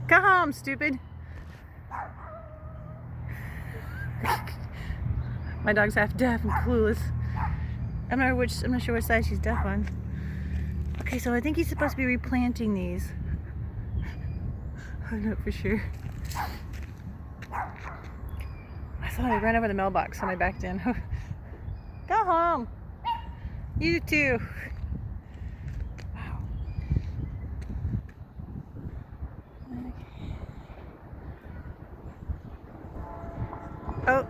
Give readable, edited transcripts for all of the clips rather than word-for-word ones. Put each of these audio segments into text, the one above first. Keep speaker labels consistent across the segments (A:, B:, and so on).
A: Go home, stupid. My dog's half deaf and clueless. I'm not sure which side she's deaf on. Okay, so I think he's supposed to be replanting these. I don't know for sure. I thought I ran over the mailbox and I backed in. Go home. You too. Wow. Oh.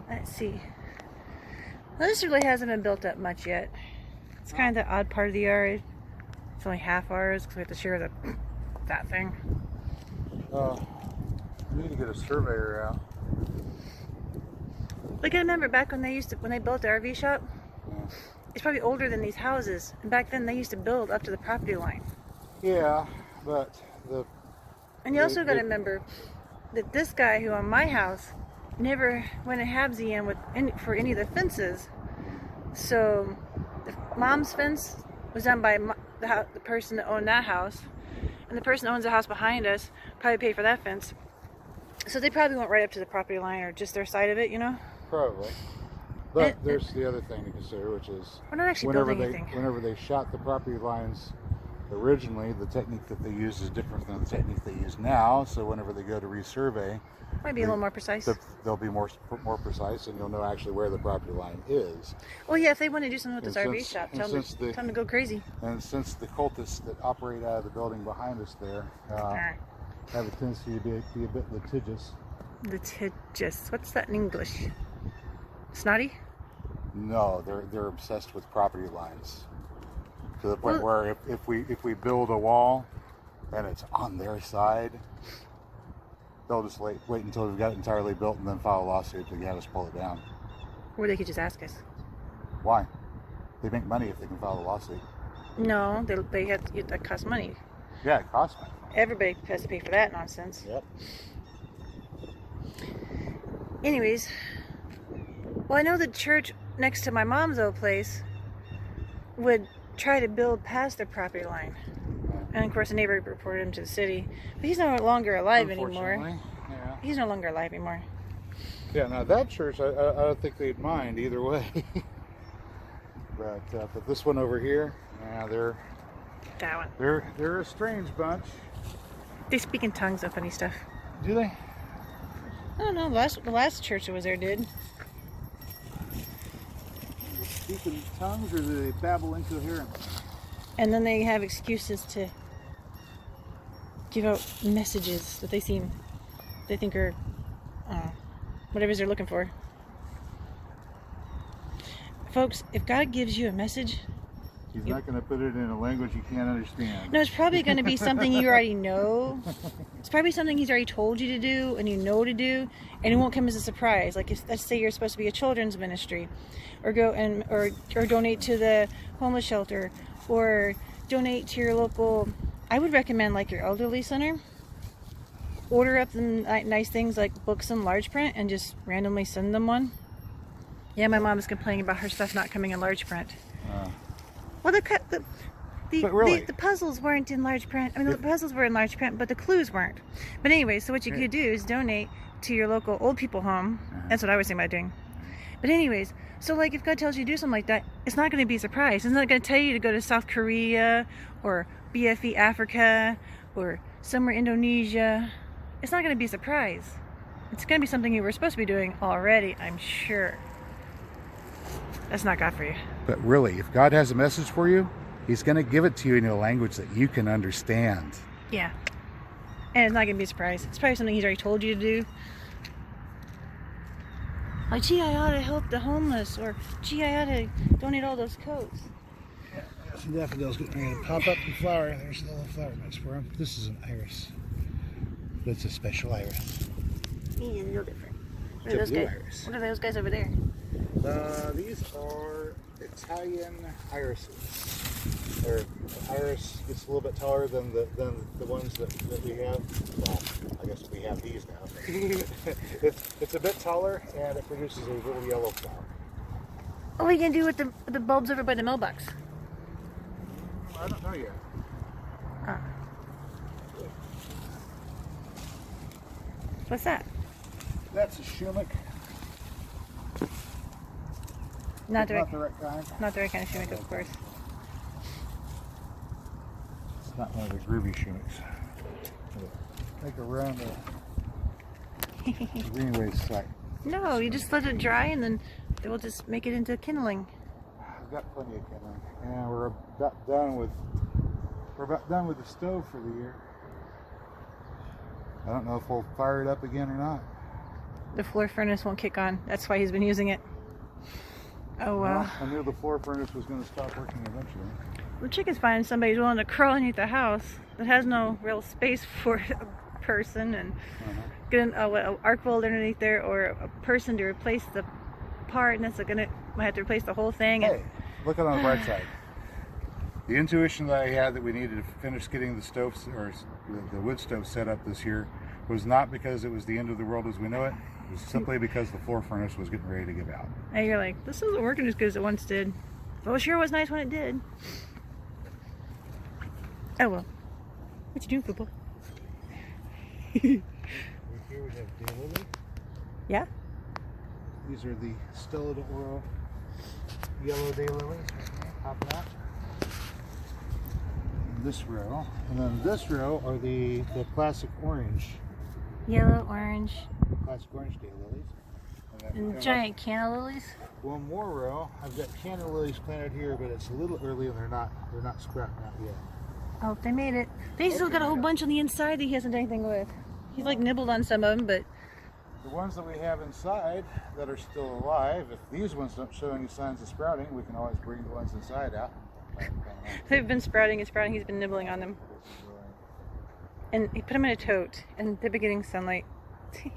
A: Let's see. Well, this really hasn't been built up much yet. It's kind of the odd part of the yard. It's only half ours because we have to share that thing.
B: We need to get a surveyor out.
A: Like I remember back when they built the RV shop.
B: Yeah.
A: It's probably older than these houses, and back then they used to build up to the property line.
B: Yeah, but
A: And you also got to remember that this guy who owned my house never went a halvesy in for any of the fences. So the mom's fence was done by the person that owned that house, and the person that owns the house behind us probably paid for that fence. So they probably went right up to the property line or just their side of it, you know?
B: Probably. But there's the other thing to consider, which is
A: we're not actually building anything.
B: Whenever they shot the property lines originally, the technique that they used is different than the technique they use now. So whenever they go to resurvey,
A: might be a little more precise.
B: They'll be more precise, and you'll know actually where the property line is.
A: Well, yeah, if they want to do something with this RV shop, tell them to go crazy.
B: And since the cultists that operate out of the building behind us there have a tendency to be a bit litigious.
A: Litigious. What's that in English? Snotty?
B: No, they're obsessed with property lines to the point where if we build a wall and it's on their side, they'll just wait until we've got it entirely built and then file a lawsuit to have us pull it down.
A: Or they could just ask us.
B: Why? They make money if they can file a lawsuit.
A: No, they have to, that costs money.
B: Yeah, it costs money.
A: Everybody has to pay for that nonsense.
B: Yep.
A: Anyways, well, I know the church next to my mom's old place would try to build past their property line. And of course the neighbor reported him to the city. But he's no longer alive anymore.
B: Yeah.
A: He's no longer alive anymore.
B: Yeah, now that church, I don't think they'd mind either way. But this one over here, yeah, they're a strange bunch.
A: They speak in tongues and funny stuff.
B: Do they?
A: I don't know. The last church that was there did.
B: Do they speak in tongues, or do they babble incoherently?
A: And then they have excuses to give out messages that they think are whatever they're looking for. Folks, if God gives you a message,
B: He's not going to put it in a language you can't understand.
A: No, it's probably going to be something you already know. It's probably something He's already told you to do and you know to do, and it won't come as a surprise. Like, let's say you're supposed to be a children's ministry, or or donate to the homeless shelter, or donate to your local. I would recommend like your elderly center. Order up them nice things like books in large print and just randomly send them one. Yeah, my mom is complaining about her stuff not coming in large print. Well, the puzzles weren't in large print. I mean, the puzzles were in large print, but the clues weren't. But anyway, so what you could do is donate to your local old people home. That's what I was thinking about doing. But anyways, so like if God tells you to do something like that, it's not going to be a surprise. It's not going to tell you to go to South Korea or BFE Africa or somewhere Indonesia. It's not going to be a surprise. It's going to be something you were supposed to be doing already, I'm sure. That's not God for you.
B: But really, if God has a message for you, He's going to give it to you in a language that you can understand.
A: Yeah. And it's not gonna be a surprise. It's probably something he's already told you to do. Like, gee, I ought to help the homeless, or gee, I ought to donate all those coats.
C: Yeah, some daffodils getting ready to pop up and flower. There's a little flower mix for them. This is an iris. But it's a special iris.
A: Yeah, real different. What
C: It's
A: are
C: a
A: those
C: blue
A: guys?
C: iris.
A: What are those guys over there?
C: These are Italian irises. Their iris gets a little bit taller than the ones that we have. Well, I guess we have these now. it's a bit taller and it produces a little yellow flower.
A: What are you gonna do with the bulbs over by the mailbox?
C: I don't know yet.
A: Oh. What's that?
C: That's a shumic.
A: Not the
C: Not
A: right,
C: the right kind.
A: not the right kind of shumic, of course.
C: It's not one of the groovy shumics. Make a run of greenway site.
A: No, you just let it dry and then it will just make it into kindling.
C: I've got plenty of kindling, and we're about done with the stove for the year. I don't know if we'll fire it up again or not.
A: The floor furnace won't kick on. That's why he's been using it. Oh well.
C: Well, I knew the floor furnace was going to stop working eventually.
A: The trick is finding somebody who's willing to crawl underneath the house that has no real space for a person and get an arc welder underneath there, or a person to replace the part, and that's might have to replace the whole thing.
C: Hey, look on the bright side. The intuition that I had that we needed to finish getting the stoves or the wood stove set up this year was not because it was the end of the world as we know it. It was simply because the floor furnace was getting ready to give out.
A: And you're like, this isn't working as good as it once did. Well, it sure was nice when it did. Oh well. What you doing, football?
C: Here we have daylilies.
A: Yeah?
C: These are the Stella d'Oro yellow daylilies popping out. This row, and then this row are the classic orange
A: Yellow, orange,
C: daylilies.
A: and giant canna lilies.
C: One more row, I've got canna lilies planted here, but it's a little early and they're not sprouting out yet.
A: Oh, they made it. They still got a whole bunch on the inside that he hasn't done anything with. He's like nibbled on some of them, but
C: The ones that we have inside that are still alive, if these ones don't show any signs of sprouting, we can always bring the ones inside out.
A: they've been sprouting and sprouting. He's been nibbling on them. And he put them in a tote, and they've been getting sunlight.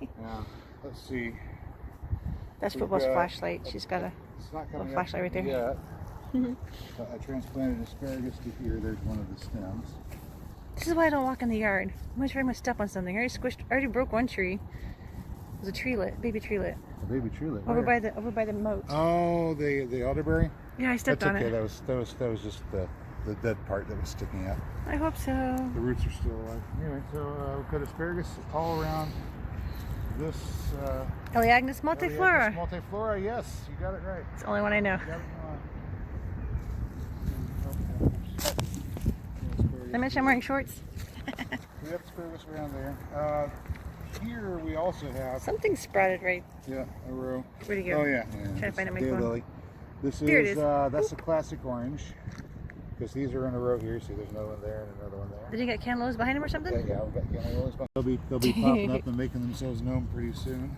C: Yeah, let's see.
A: That's
C: We've
A: football's
C: got
A: flashlight. She's got a
C: It's not
A: little
C: coming
A: flashlight right there.
C: yet. I transplanted asparagus to here. There's one of the stems.
A: This is why I don't walk in the yard. I'm always afraid I'm gonna step on something. I already broke one tree. It was a treelet, baby treelet.
C: A baby treelet.
A: Over
C: Where?
A: by the moat.
C: Oh, the elderberry.
A: Yeah, I stepped
C: That's
A: on
C: okay.
A: it.
C: That was just the dead part that was sticking out.
A: I hope so.
C: The roots are still alive. Anyway, so we've got asparagus all around this.
A: Elaeagnus multiflora.
C: Multiflora, yes, you got it right.
A: It's the only one I know.
C: You got it
A: Did I mention I'm wearing shorts?
C: We have asparagus around there. Here we also have
A: Something sprouted right.
C: a row.
A: Where'd he go?
C: Oh yeah,
A: Trying to find it on my
C: Daylily.
A: phone.
C: This
A: Here it
C: is
A: is.
C: that's a classic orange because these are in a row here. See, there's another one there and another one there.
A: Did you get cantaloupes behind him or something?
C: Yeah, we've got cantaloupes. They'll be popping up and making themselves known pretty soon.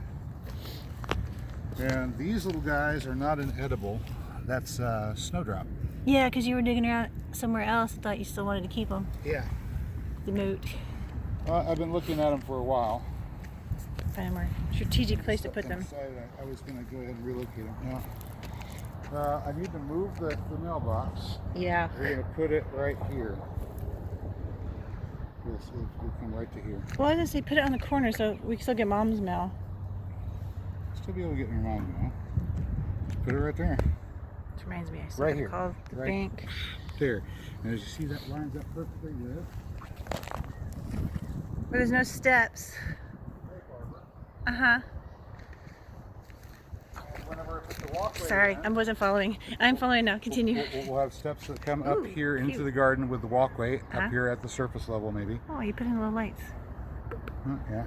C: And these little guys are not an edible. That's snowdrop.
A: Yeah, because you were digging around somewhere else. I thought you still wanted to keep them.
C: Yeah.
A: The moot.
C: I've been looking at them for a while.
A: Find a more strategic place to put them.
C: I was going to go ahead and relocate them. Now, I need to move the mailbox.
A: Yeah.
C: We're going to put it right here. Yes, it'll come right to here.
A: Well, I was going to say put it on the corner so we can still get Mom's mail.
C: Still be able to get your mom now. Put it right there.
A: Which reminds me, I still
C: Right
A: gotta
C: here.
A: call the
C: Right.
A: bank.
C: There. And as you see, that lines up perfectly good.
A: But there's no steps. Uh-huh.
C: Whenever I put the walkway
A: Sorry,
C: in,
A: I wasn't following. I'm following now. Continue.
C: we'll have steps that come
A: Ooh,
C: up here into
A: cute.
C: the garden with the walkway
A: Uh-huh.
C: up here at the surface level, maybe.
A: Oh, you put in little lights.
C: Yeah.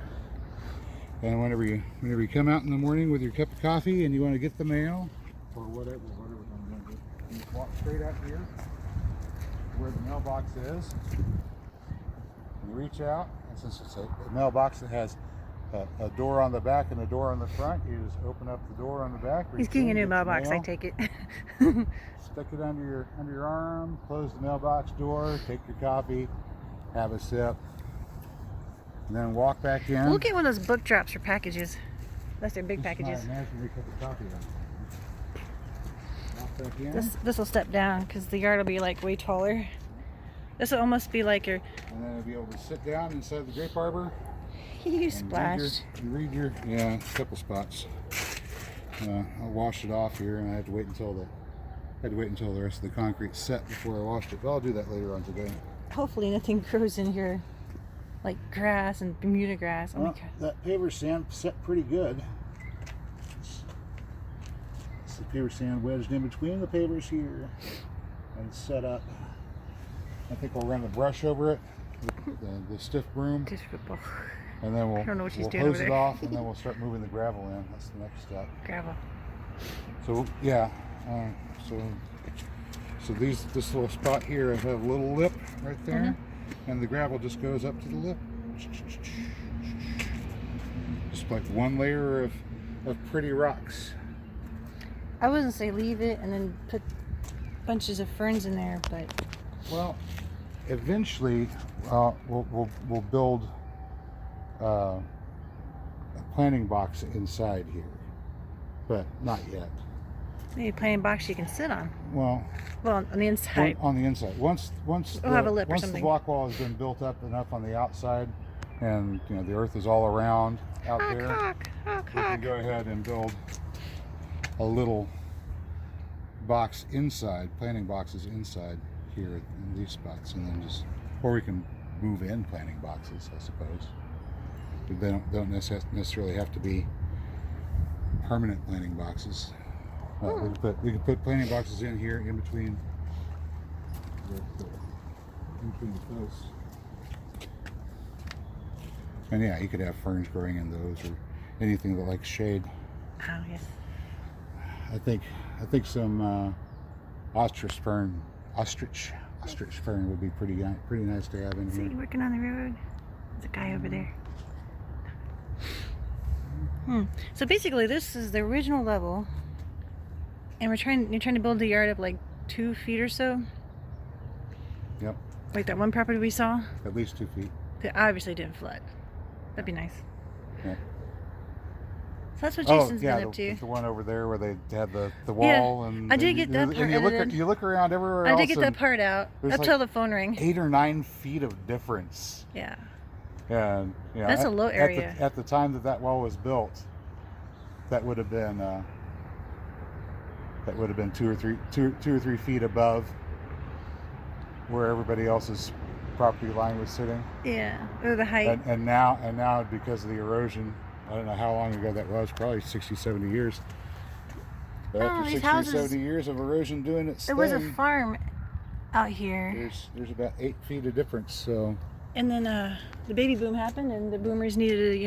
C: And whenever you come out in the morning with your cup of coffee and you want to get the mail or whatever I'm going to do, you just walk straight out here where the mailbox is. You reach out
B: since it's a mailbox that has a door on the back and a door on the front, you just open up the door on the back.
A: He's getting a new mailbox, I take it.
B: Stick it under your arm, close the mailbox door, take your coffee, have a sip, and then walk back in.
A: We'll get one of those book drops for packages. That's their big packages.
B: Imagine we put the coffee on. Walk back in.
A: This will step down because the yard will be like way taller. This will almost be like your.
B: And then you'll be able to sit down inside the grape arbor.
A: You splashed.
B: Read your a couple spots. I'll wash it off here, and I had to wait until the rest of the concrete set before I washed it. But I'll do that later on today.
A: Hopefully nothing grows in here, like grass and Bermuda grass. Oh my God.
C: That paver sand set pretty good. It's the paver sand wedged in between the pavers here, and it's set up.
B: I think we'll run the brush over it, the stiff broom.
A: Just football.
B: And then we'll hose it off, and then we'll start moving the gravel in. That's the next step.
A: Gravel.
B: So yeah, so this little spot here, I have a little lip right there, and the gravel just goes up to the lip. Just like one layer of pretty rocks.
A: I wouldn't say leave it and then put bunches of ferns in there, but
B: well, eventually we'll build a planting box inside here, but not yet.
A: maybe a planting box you can sit on.
B: Well,
A: on the inside.
B: On the inside. Once
A: have a lip or
B: once
A: something.
B: the block wall has been built up enough on the outside, and the earth is all around out there, we can go ahead and build a little box inside, planting boxes inside here in these spots, and then or we can move in planting boxes, I suppose. But they don't necessarily have to be permanent planting boxes. We could put planting boxes in here in between the posts. And yeah, you could have ferns growing in those, or anything that likes shade.
A: Oh yes.
B: I think some ostrich fern would be pretty nice to have in
A: See,
B: here.
A: working on the road. There's a guy over there. So basically, this is the original level, and you're trying to build the yard up like 2 feet or so.
B: Yep.
A: Like that one property we saw.
B: At least 2 feet.
A: That obviously didn't flood. That'd be nice.
B: Yeah.
A: So that's what Jason's been up
B: the
A: to.
B: one over there where they had the wall, and
A: I did get that part edited.
B: You look around everywhere
A: I
B: else.
A: did get that part out.
B: There's
A: Up till the phone rang.
B: 8 or 9 feet of difference.
A: Yeah.
B: And
A: That's a low area.
B: At the time that wall was built, that would have been 2 or 3 feet above where everybody else's property line was sitting.
A: Yeah. Or the height.
B: And now because of the erosion, I don't know how long ago that was, probably 60, 70 years. But after 60, 70 years of erosion doing its thing,
A: there was a farm out here.
B: There's about 8 feet of difference. So.
A: And then the baby boom happened, and the boomers needed,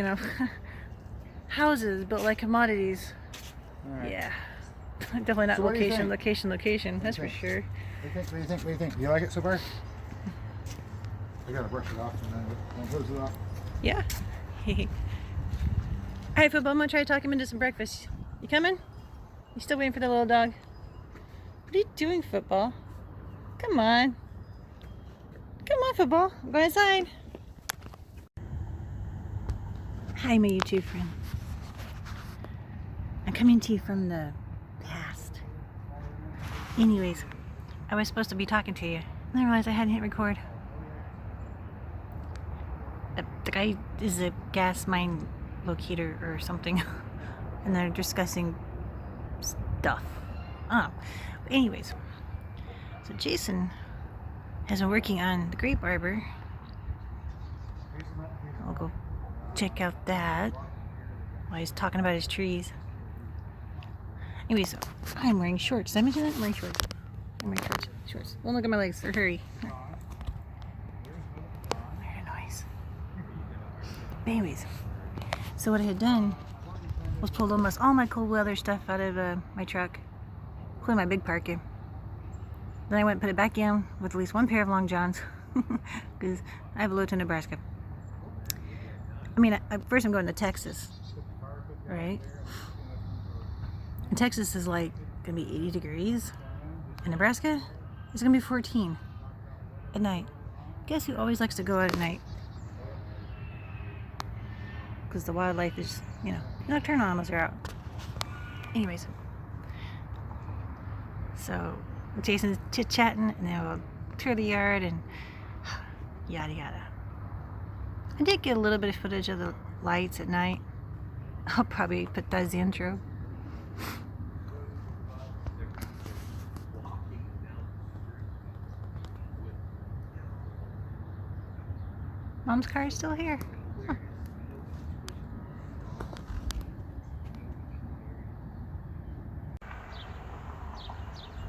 A: houses built like commodities.
B: All right.
A: Yeah. Definitely not
B: So what do you
A: location. That's for sure.
B: What do you think? You like it so far? I gotta brush it off and then close it off.
A: Yeah. Alright, football, I'm gonna try to talk him into some breakfast. You coming? You still waiting for the little dog? What are you doing, football? Come on. Come on, football. Go inside. Hi, my YouTube friend. I'm coming to you from the past. Anyways, I was supposed to be talking to you, and I realized I hadn't hit record. The guy is a gas mine locator or something, and they're discussing stuff. Oh, but anyways, so Jason has been working on the grape arbor. I'll go check out that while he's talking about his trees. Anyways, I'm wearing shorts. Did I mention that? I'm wearing shorts. Shorts. Don't look at my legs. They're hairy. Very nice. But anyways, so what I had done was pulled almost all my cold weather stuff out of my truck, including my big parka. Then I went and put it back in with at least one pair of long johns, because I have a low to Nebraska. I mean, first I'm going to Texas, right? And Texas is like gonna be 80 degrees. In Nebraska, it's gonna be 14 at night. Guess who always likes to go out at night? Because the wildlife is, you know, nocturnal animals are out. Anyways, so Jason's chit-chatting, and then we'll tour the yard and yada yada. I did get a little bit of footage of the lights at night. I'll probably put that as the intro. Mom's car is still here. Huh.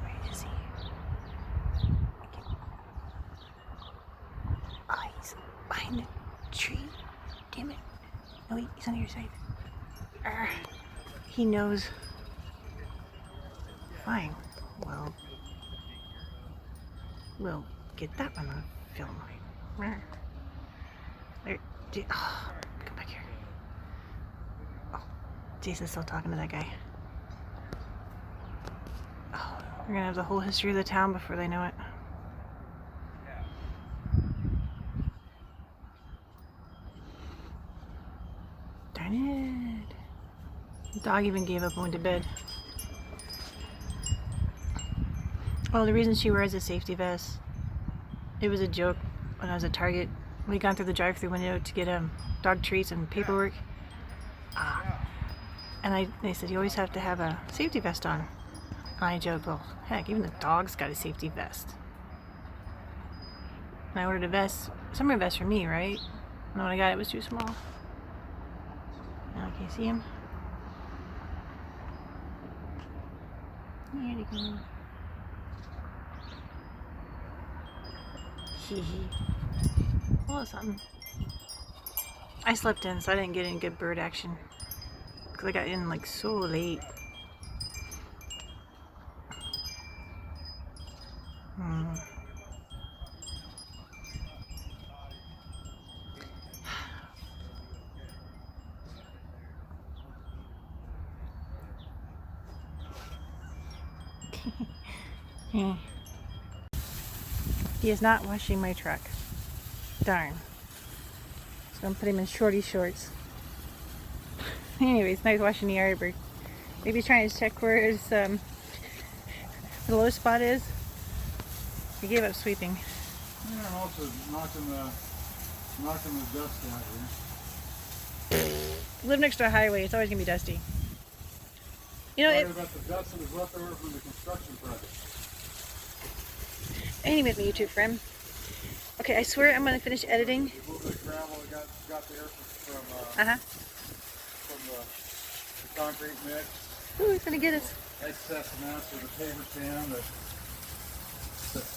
A: Where is he? Oh, he's behind the tree. Damn it. No, he's on your side. Arr. He knows. Fine. Well, we'll get that one on film. Arr. There, oh, come back here. Oh, Jason's still talking to that guy. Oh, we're gonna have the whole history of the town before they know it. Darn it. The dog even gave up and went to bed. Well, the reason she wears a safety vest, it was a joke when I was at Target. We gone through the drive-thru window to get dog treats and paperwork. And they said, you always have to have a safety vest on. And I joked, well, heck, even the dog's got a safety vest. And I ordered a vest, summer vest for me, right? And when I got it, it was too small. Now, can you see him? There you go. Hee hee. Oh, something. I slept in, so I didn't get any good bird action. Because I got in like so late. He is not washing my truck. Darn. So I'm gonna put him in shorty shorts. Anyways, now he's washing the yard. Maybe he's trying to check where his the low spot is. He gave up sweeping.
B: Yeah, I'm also knocking the dust out here.
A: Live next to a highway, it's always gonna be dusty. You know,
B: Sorry about the dust that was left over from the construction project.
A: Anyways, my YouTube friend. Okay, I swear I'm gonna finish editing.
B: A little bit of gravel that got there from the concrete mix.
A: Ooh, he's gonna get us.
B: Excess amounts of the paper sand that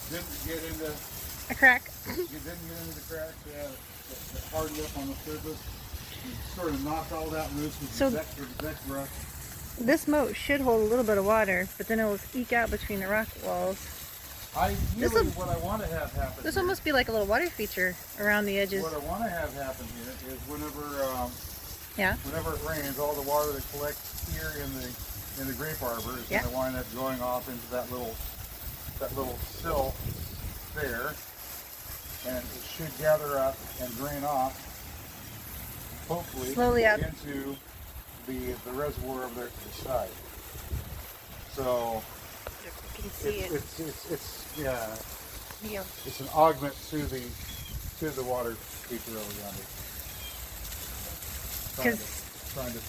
B: didn't get into
A: A crack.
B: the cracks. Yeah, that hardened up on the surface. You sort of knocked all that loose with
A: So-
B: the deck brush.
A: This moat should hold a little bit of water, but then it'll eke out between the rock walls.
B: Ideally, what I want to have happen
A: This
B: here,
A: will almost be like a little water feature around the edges.
B: what I want to have happen here is whenever
A: Yeah.
B: whenever it rains, all the water that collects here in the grape arbor is
A: Yeah.
B: going to wind up going off into that little sill there, and it should gather up and drain off, hopefully,
A: Slowly up.
B: into the reservoir over there to the side. So
A: You can see it. Yeah.
B: it's an augment to the water feature over yonder. Trying to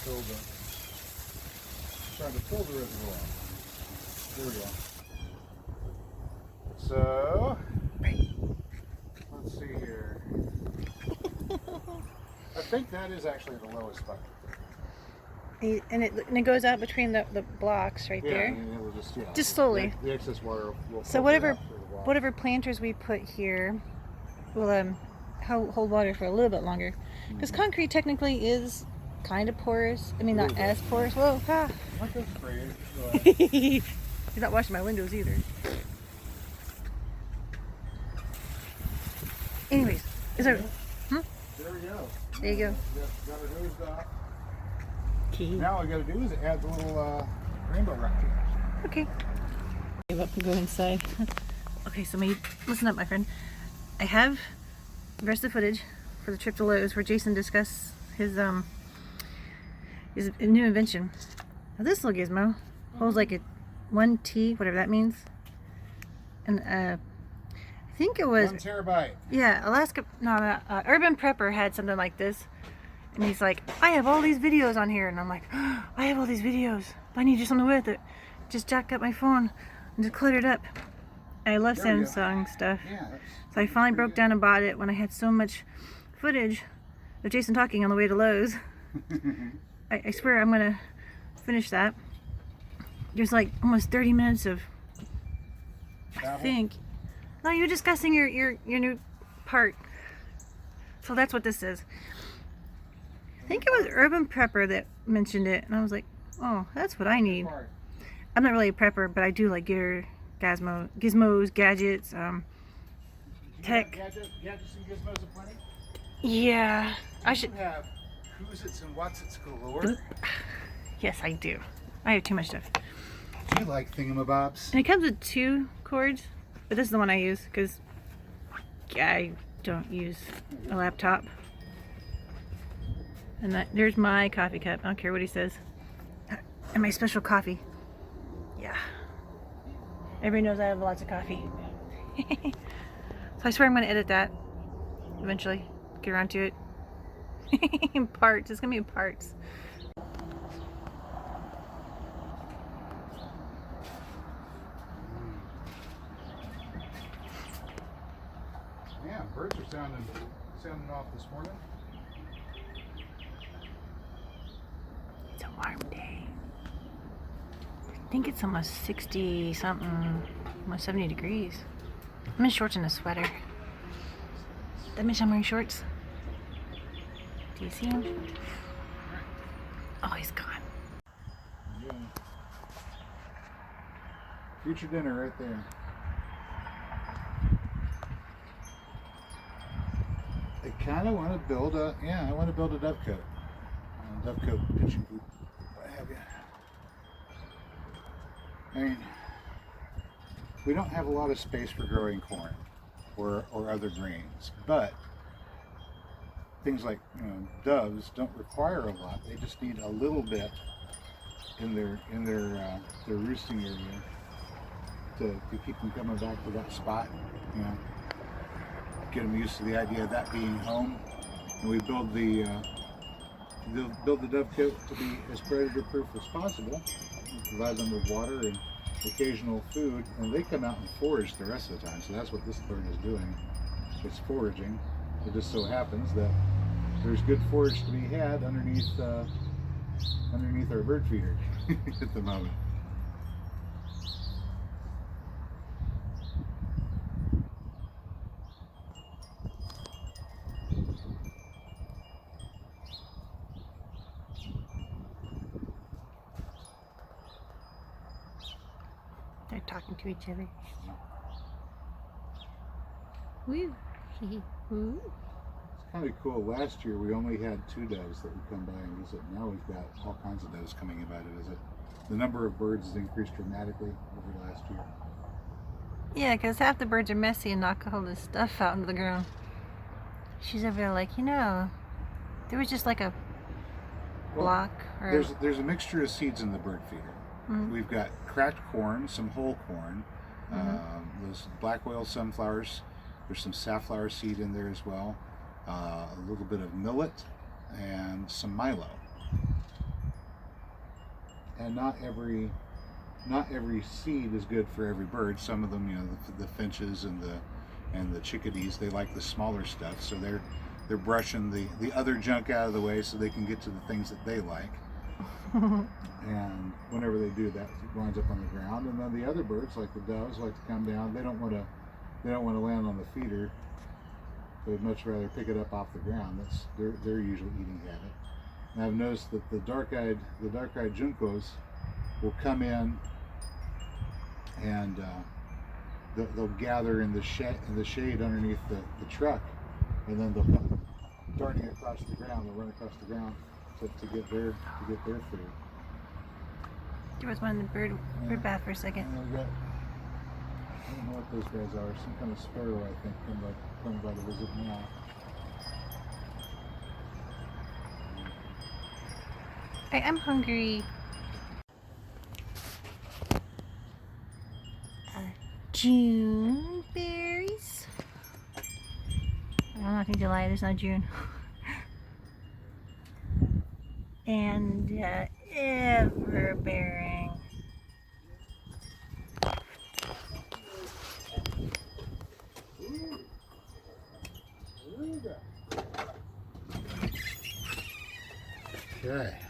B: fill the reservoir. There we go. So let's see here. I think that is actually the lowest spot.
A: And it goes out between the blocks right there.
B: And it will
A: Just slowly.
B: The excess water will
A: So
B: filter
A: whatever
B: out through the wall.
A: whatever planters we put here will hold water for a little bit longer. Because concrete technically is kind of porous. I mean, not as porous. Whoa, ha.
B: Aren't those sprayed?
A: He's not washing my windows either. Anyways, is there?
B: Do
C: There we go.
A: There you go.
C: Got it hosed off.
A: Key.
C: Now all we got to do is add the little rainbow rock to it.
A: Okay. Give up and go inside. Okay, so listen up, my friend. I have the rest of the footage for the trip to Lowe's where Jason discussed his new invention. Now this little gizmo holds like a 1T, whatever that means. And I think it was
C: 1 terabyte.
A: Yeah, Urban Prepper had something like this. And he's like, I have all these videos on here. And I'm like, oh, I have all these videos. But I need to do something with it. Just jack up my phone and just clutter it up. I love Samsung stuff.
C: Yeah,
A: So I finally broke down and bought it when I had so much footage of Jason talking on the way to Lowe's. I swear I'm going to finish that. There's like almost 30 minutes of, I think. No, you're discussing your new part. So that's what this is. I think it was Urban Prepper that mentioned it, and I was like, oh, that's what I need. I'm not really a prepper, but I do like gear, gizmos, gadgets, tech.
C: Gadgets and gizmos aplenty?
A: Yeah, I should.
C: You have who's-its and what's-its galore.
A: Yes, I do. I have too much stuff.
C: Do you like thingamabobs?
A: And it comes with 2 cords, but this is the one I use because I don't use a laptop. And there's my coffee cup. I don't care what he says. And my special coffee. Yeah. Everybody knows I have lots of coffee. So I swear I'm going to edit that eventually. Get around to it. In parts. It's going to be in parts.
C: Yeah, birds are sounding off this morning.
A: It's a warm day. I think it's almost 60 something, almost 70 degrees. I'm in shorts and a sweater. That means I'm wearing shorts. Do you see him? Oh, he's gone.
C: Yeah. Future dinner right there. I kind of want to build a dovecote. Dovecote pitching coop, what have you. I mean, we don't have a lot of space for growing corn or other grains, but things like doves don't require a lot. They just need a little bit in their roosting area to keep them coming back to that spot. Get them used to the idea of that being home, and we build the dovecote to be as predator-proof as possible. We provide them with water and occasional food, and they come out and forage the rest of the time. So that's what this bird is doing. It's foraging. It just so happens that there's good forage to be had underneath our bird feeder at the moment.
A: They're talking to each other. Woo. Woo.
C: It's kind of cool. Last year we only had 2 doves that would come by and visit. Now we've got all kinds of doves coming by to visit. The number of birds has increased dramatically over last year.
A: Yeah, because half the birds are messy and knock all this stuff out into the ground. She's over there like, there was just like a block. Or
C: There's a mixture of seeds in the bird feeder.
A: Mm-hmm.
C: We've got cracked corn, some whole corn, those black whale sunflowers. There's some safflower seed in there as well. A little bit of millet and some milo. And not every seed is good for every bird. Some of them, the finches and the chickadees, they like the smaller stuff, so they're brushing the other junk out of the way so they can get to the things that they like. And whenever they do that, it winds up on the ground. And then the other birds, like the doves, like to come down. They don't want to land on the feeder. They'd much rather pick it up off the ground. They're usually eating at it. And I've noticed that the dark-eyed juncos will come in and they'll gather in the shade underneath the truck, and then they'll come darting across the ground. They run across the ground to get their food.
A: There was one in the bird bath for a second.
C: And we got, I don't know what those guys are. Some kind of sparrow, I think, coming by to visit now.
A: I'm hungry. June berries. I'm not going to lie, there's no June. And ever bearing.
C: Okay.